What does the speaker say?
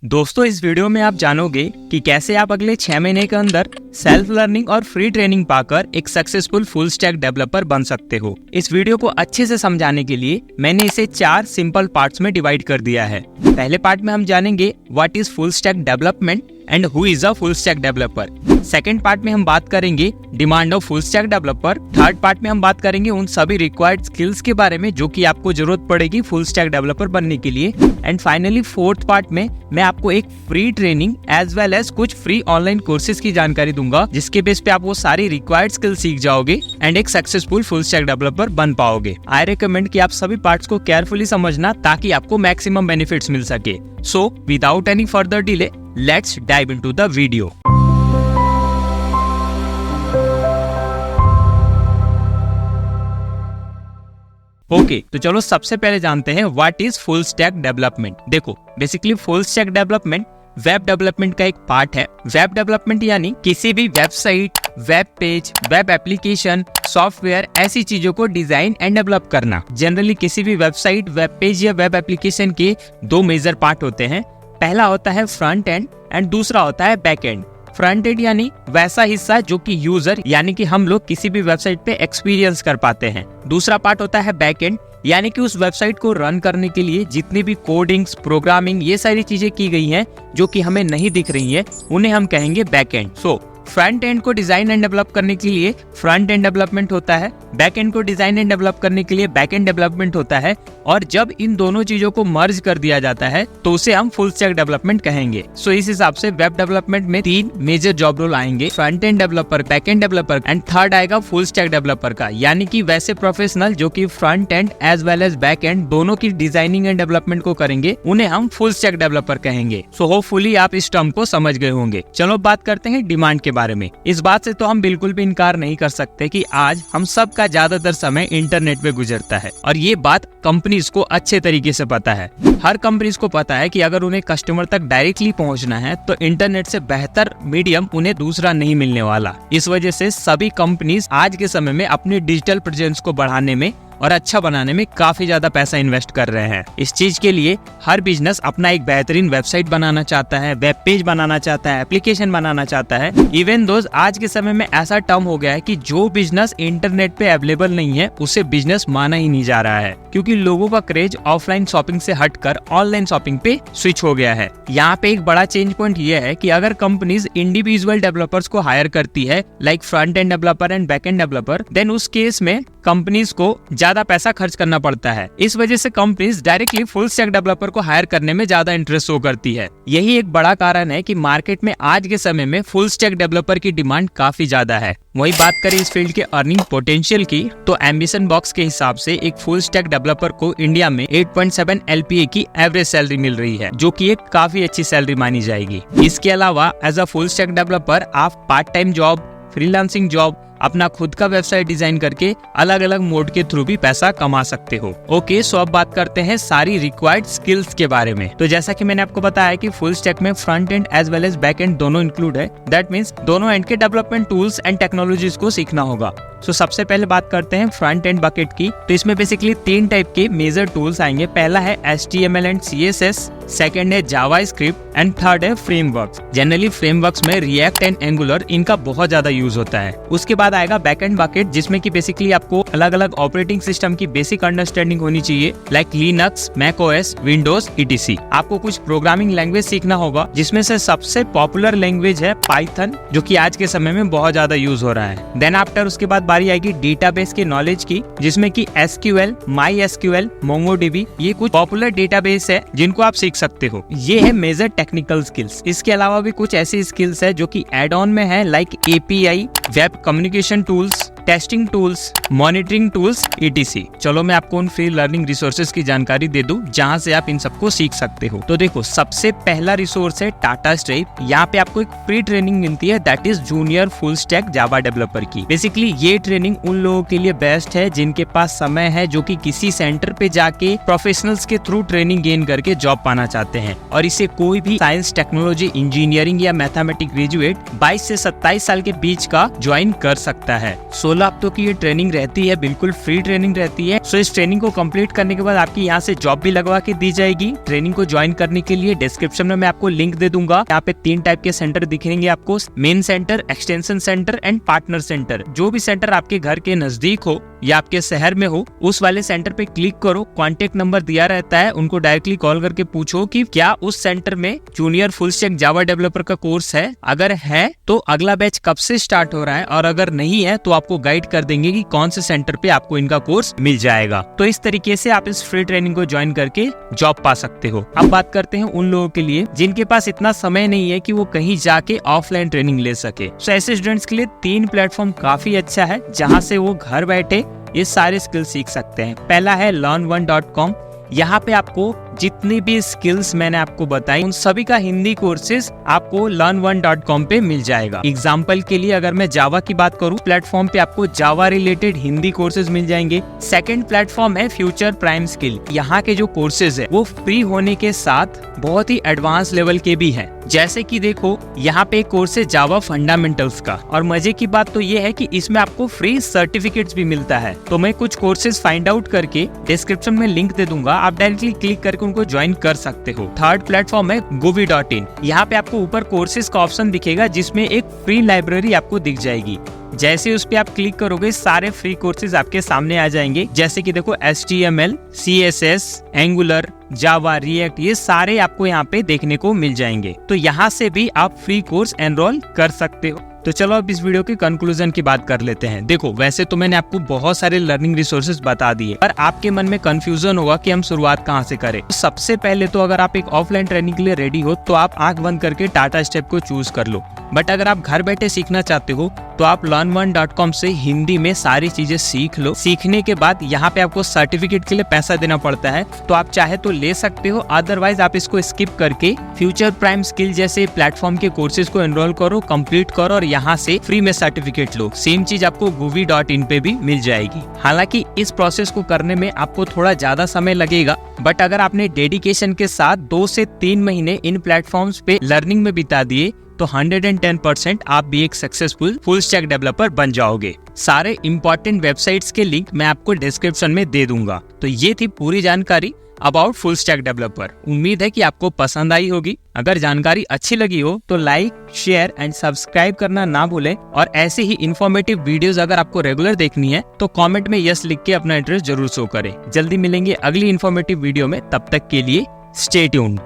दोस्तों, इस वीडियो में आप जानोगे कि कैसे आप अगले 6 महीने के अंदर सेल्फ लर्निंग और फ्री ट्रेनिंग पाकर एक सक्सेसफुल फुल स्टैक डेवलपर बन सकते हो। इस वीडियो को अच्छे से समझाने के लिए मैंने इसे 4 सिंपल पार्ट्स में डिवाइड कर दिया है। पहले पार्ट में हम जानेंगे what is full stack development and who is a full stack developer. Second part में हम बात करेंगे demand of full stack developer. Third part में हम बात करेंगे उन सभी रिक्वायर्ड स्किल्स के बारे में जो कि आपको जरूरत पड़ेगी फुल स्टैक डेवलपर बनने के लिए। एंड फाइनली फोर्थ पार्ट में मैं आपको एक free training as well as कुछ फ्री ऑनलाइन कोर्सेज की जानकारी दूंगा, जिसके बेस पे आप वो सारी रिक्वायर्ड स्किल्स सीख जाओगे एंड एक सक्सेसफुल फुल स्टैक डेवलपर बन पाओगे। आई रिकमेंड कि आप सभी पार्ट्स को केयरफुली समझना ताकि आपको मैक्सिमम बेनिफिट्स मिल सके। So without any further delay, let's dive into the video. Okay, तो चलो सबसे पहले जानते हैं what is full stack development. देखो, basically full stack development web development का एक पार्ट है। वेब डेवलपमेंट यानी किसी भी website, web page, web application, software ऐसी चीजों को डिजाइन एंड डेवलप करना। जनरली किसी भी वेबसाइट, वेब पेज या वेब एप्लीकेशन के 2 मेजर पार्ट होते हैं। पहला होता है फ्रंट एंड एंड दूसरा होता है बैक एंड। फ्रंट एंड यानी वैसा हिस्सा जो कि यूजर यानी कि हम लोग किसी भी वेबसाइट पे एक्सपीरियंस कर पाते हैं। दूसरा पार्ट होता है बैक एंड यानी कि उस वेबसाइट को रन करने के लिए जितनी भी कोडिंग्स, प्रोग्रामिंग ये सारी चीजें की गई हैं जो कि हमें नहीं दिख रही हैं, उन्हें हम कहेंगे back and. So front end को डिजाइन एंड डेवलप करने के लिए फ्रंट एंड डेवलपमेंट होता है, बैक एंड को डिजाइन एंड डेवलप करने के लिए बैक एंड डेवलपमेंट होता है। और जब इन दोनों चीजों को मर्ज कर दिया जाता है तो उसे हम फुल स्टैक डेवलपमेंट कहेंगे। सो इस हिसाब से वेब डेवलपमेंट में 3 मेजर जॉब रोल आएंगे, front end developer, back end developer and third आएगा फुल स्टैक डेवलपर का, यानी कि वैसे प्रोफेशनल जो कि front end as well as back end दोनों की डिजाइनिंग एंड डेवलपमेंट को करेंगे, उन्हें हम फुल स्टैक डेवलपर कहेंगे। सो होपफुली आप इस टर्म को समझ गए होंगे। चलो बात करते हैं डिमांड के बारे में। इस बात से तो हम बिल्कुल भी इनकार नहीं कर सकते कि आज हम सब का ज्यादातर समय इंटरनेट पे गुजरता है और ये बात कंपनीज को अच्छे तरीके से पता है। हर कंपनीज को पता है कि अगर उन्हें कस्टमर तक डायरेक्टली पहुंचना है तो इंटरनेट से बेहतर मीडियम उन्हें दूसरा नहीं मिलने वाला। इस वजह से सभी कंपनीज आज के समय में अपनी डिजिटल प्रेजेंस को बढ़ाने में और अच्छा बनाने में काफी ज्यादा पैसा इन्वेस्ट कर रहे हैं। इस चीज के लिए हर बिजनेस अपना एक बेहतरीन वेबसाइट बनाना चाहता है, वेब पेज बनाना चाहता है, एप्लीकेशन बनाना चाहता है। इवन दोस्त आज के समय में ऐसा टर्म हो गया है कि जो बिजनेस इंटरनेट पे अवेलेबल नहीं है उसे बिजनेस माना ही नहीं जा रहा है, क्योंकि लोगों का क्रेज ऑफलाइन शॉपिंग से हटकर ऑनलाइन शॉपिंग पे स्विच हो गया है। यहाँ पे एक बड़ा चेंज पॉइंट ये है कि अगर कंपनीज इंडिविजुअल डेवलपर्स को हायर करती है like front end developer and back end developer, then उस केस में कंपनीज को ज्यादा पैसा खर्च करना पड़ता है। इस वजह से companies directly full stack developer को हायर करने में ज्यादा इंटरेस्ट शो करती है। यही एक बड़ा कारण है कि मार्केट में आज के समय में फुल स्टैक डेवलपर की डिमांड काफी ज्यादा है। वही बात करें इस फील्ड के अर्निंग पोटेंशियल की, तो एम्बिशन बॉक्स के हिसाब से एक फुल स्टैक डेवलपर को इंडिया में 8.7 LPA की एवरेज सैलरी मिल रही है, जो कि एक काफी अच्छी सैलरी मानी जाएगी। इसके अलावा as a full stack developer आप part time job, freelancing job, अपना खुद का वेबसाइट डिजाइन करके अलग अलग मोड के थ्रू भी पैसा कमा सकते हो। ओके, सो अब बात करते हैं सारी रिक्वायर्ड स्किल्स के बारे में। तो जैसा कि मैंने आपको बताया कि फुल स्टैक में front end as well as back end दोनों इंक्लूड है। दैट मींस दोनों एंड के डेवलपमेंट टूल्स एंड टेक्नोलॉजीज को सीखना होगा। सो सबसे पहले बात करते हैं फ्रंट एंड बकेट की। तो इसमें बेसिकली 3 टाइप के मेजर टूल्स आएंगे। पहला है HTML एंड CSS, सेकंड है जावास्क्रिप्ट एंड थर्ड है फ्रेमवर्क्स। जनरली फ्रेमवर्क्स में रिएक्ट एंड एंगुलर इनका बहुत ज्यादा यूज होता है। उसके बाद आएगा बैकएंड बकेट, जिसमें कि बेसिकली आपको अलग अलग ऑपरेटिंग सिस्टम की बेसिक अंडरस्टैंडिंग होनी चाहिए like Linux, macOS, Windows etc। आपको कुछ प्रोग्रामिंग लैंग्वेज सीखना होगा, जिसमें से सबसे पॉपुलर लैंग्वेज है पाइथन, जो कि आज के समय में बहुत ज्यादा यूज हो रहा है। देन आफ्टर उसके बाद बारी आएगी डेटाबेस के नॉलेज की, जिसमें कि SQL, MySQL, MongoDB ये कुछ पॉपुलर डेटाबेस है जिनको आप सीख सकते हो। ये है मेजर टेक्निकल स्किल्स। इसके अलावा भी कुछ ऐसी स्किल्स है जो कि एड ऑन में है like API, web communication tools, testing tools, monitoring tools etc। चलो मैं आपको उन फ्री लर्निंग रिसोर्सेज की जानकारी दे दूं जहां से आप इन सबको सीख सकते हो। तो देखो, सबसे पहला रिसोर्स है टाटा स्ट्राइप। यहाँ पे आपको एक फ्री ट्रेनिंग मिलती है, that is junior full stack Java developer की। बेसिकली ये ट्रेनिंग उन लोगों के लिए बेस्ट है जिनके पास समय है, जो कि किसी सेंटर पे जाके प्रोफेशनल्स के थ्रू ट्रेनिंग गेन करके जॉब पाना चाहते हैं। और इसे कोई भी साइंस, टेक्नोलॉजी, इंजीनियरिंग या मैथमेटिक्स ग्रेजुएट 22 से 27 साल के बीच का ज्वाइन कर सकता है। सो 16 हफ्तों की ये ट्रेनिंग रहती है, बिल्कुल फ्री ट्रेनिंग रहती है। सो इस ट्रेनिंग को कंप्लीट करने के बाद आपकी यहाँ से जॉब भी लगवा के दी जाएगी। ट्रेनिंग को ज्वाइन करने के लिए डिस्क्रिप्शन में मैं आपको लिंक दे दूंगा। यहाँ पे 3 टाइप के सेंटर दिखेंगे आपको, main centre, extension centre and partner centre. जो भी सेंटर आपके घर के नजदीक हो या आपके शहर में हो, उस वाले सेंटर पे क्लिक करो। कॉन्टेक्ट नंबर दिया रहता है, उनको डायरेक्टली कॉल करके पूछो कि क्या उस सेंटर में junior full stack Java developer का कोर्स है। अगर है तो अगला बैच कब से स्टार्ट हो रहा है, और अगर नहीं है तो आपको गाइड कर देंगे कि कौन से सेंटर पे आपको इनका कोर्स मिल जाएगा। तो इस तरीके से आप इस फ्री ट्रेनिंग को ज्वाइन करके जॉब पा सकते हो। अब बात करते हैं उन लोगों के लिए जिनके पास इतना समय नहीं है कि वो कहीं जाके ऑफलाइन ट्रेनिंग ले सके। तो ऐसे स्टूडेंट्स के लिए 3 प्लेटफॉर्म काफी अच्छा है जहाँ से वो घर बैठे ये सारे स्किल सीख सकते हैं। पहला है learn1.com। यहाँ पे आपको जितनी भी स्किल्स मैंने आपको बताई उन सभी का हिंदी कोर्सेज आपको learn1.com पे मिल जाएगा। एग्जाम्पल के लिए अगर मैं जावा की बात करूँ, प्लेटफॉर्म पे आपको जावा रिलेटेड हिंदी कोर्सेज मिल जाएंगे। सेकंड प्लेटफॉर्म है फ्यूचर प्राइम स्किल। यहाँ के जो कोर्सेज है वो फ्री होने के साथ बहुत ही एडवांस लेवल के भी हैं। जैसे कि देखो यहाँ पे एक कोर्स है जावा फंडामेंटल्स का, और मजे की बात तो ये है कि इसमें आपको फ्री सर्टिफिकेट्स भी मिलता है। तो मैं कुछ कोर्सेज फाइंड आउट करके डिस्क्रिप्शन में लिंक दे दूंगा, आप डायरेक्टली क्लिक करके उनको ज्वाइन कर सकते हो। थर्ड प्लेटफॉर्म है govi.in। यहाँ पे आपको ऊपर कोर्सेज का ऑप्शन दिखेगा जिसमें एक फ्री लाइब्रेरी आपको दिख जाएगी। जैसे उस पे आप क्लिक करोगे सारे फ्री कोर्सेज आपके सामने आ जाएंगे। जैसे कि देखो HTML, CSS, Angular, जावा, रिएक्ट, ये सारे आपको यहाँ पे देखने को मिल जाएंगे। तो यहाँ से भी आप फ्री कोर्स एनरोल कर सकते हो। तो चलो अब इस वीडियो के कंक्लूजन की बात कर लेते हैं। देखो वैसे तो मैंने आपको बहुत सारे लर्निंग रिसोर्सेज बता दिए, पर आपके मन में कंफ्यूजन होगा कि हम शुरुआत कहाँ से करें। तो सबसे पहले तो अगर आप एक ऑफलाइन ट्रेनिंग के लिए रेडी हो तो आप आंख बंद करके टाटा स्टेप को चूज कर लो। बट अगर आप घर बैठे सीखना चाहते हो तो आप learn1.com से हिंदी में सारी चीजें सीख लो। सीखने के बाद यहाँ पे आपको सर्टिफिकेट के लिए पैसा देना पड़ता है, तो आप चाहे तो ले सकते हो, अदरवाइज आप इसको स्किप करके फ्यूचर प्राइम स्किल जैसे प्लेटफॉर्म के कोर्सेज को एनरोल करो, कंप्लीट करो और यहाँ से फ्री में सर्टिफिकेट लो। सेम चीज आपको govi.in पे भी मिल जाएगी। हालांकि इस प्रोसेस को करने में आपको थोड़ा ज्यादा समय लगेगा, बट अगर आपने डेडिकेशन के साथ 2 से 3 महीने इन प्लेटफॉर्म्स पे लर्निंग में बिता दिए तो 110% आप भी एक सक्सेसफुल फुल स्टैक डेवलपर बन जाओगे। सारे इंपॉर्टेंट वेबसाइट्स के लिंक मैं आपको डिस्क्रिप्शन में दे दूंगा। तो ये थी पूरी जानकारी अबाउट फुल स्टैक डेवलपर। उम्मीद है कि आपको पसंद आई होगी। अगर जानकारी अच्छी लगी हो तो लाइक, शेयर एंड सब्सक्राइब करना ना भूलें, और ऐसे ही इन्फॉर्मेटिव वीडियोस अगर आपको रेगुलर देखनी है तो कमेंट में यस लिख के अपना इंटरेस्ट जरूर शो करें। जल्दी मिलेंगे अगली इन्फॉर्मेटिव वीडियो में, तब तक के लिए स्टे ट्यून्ड।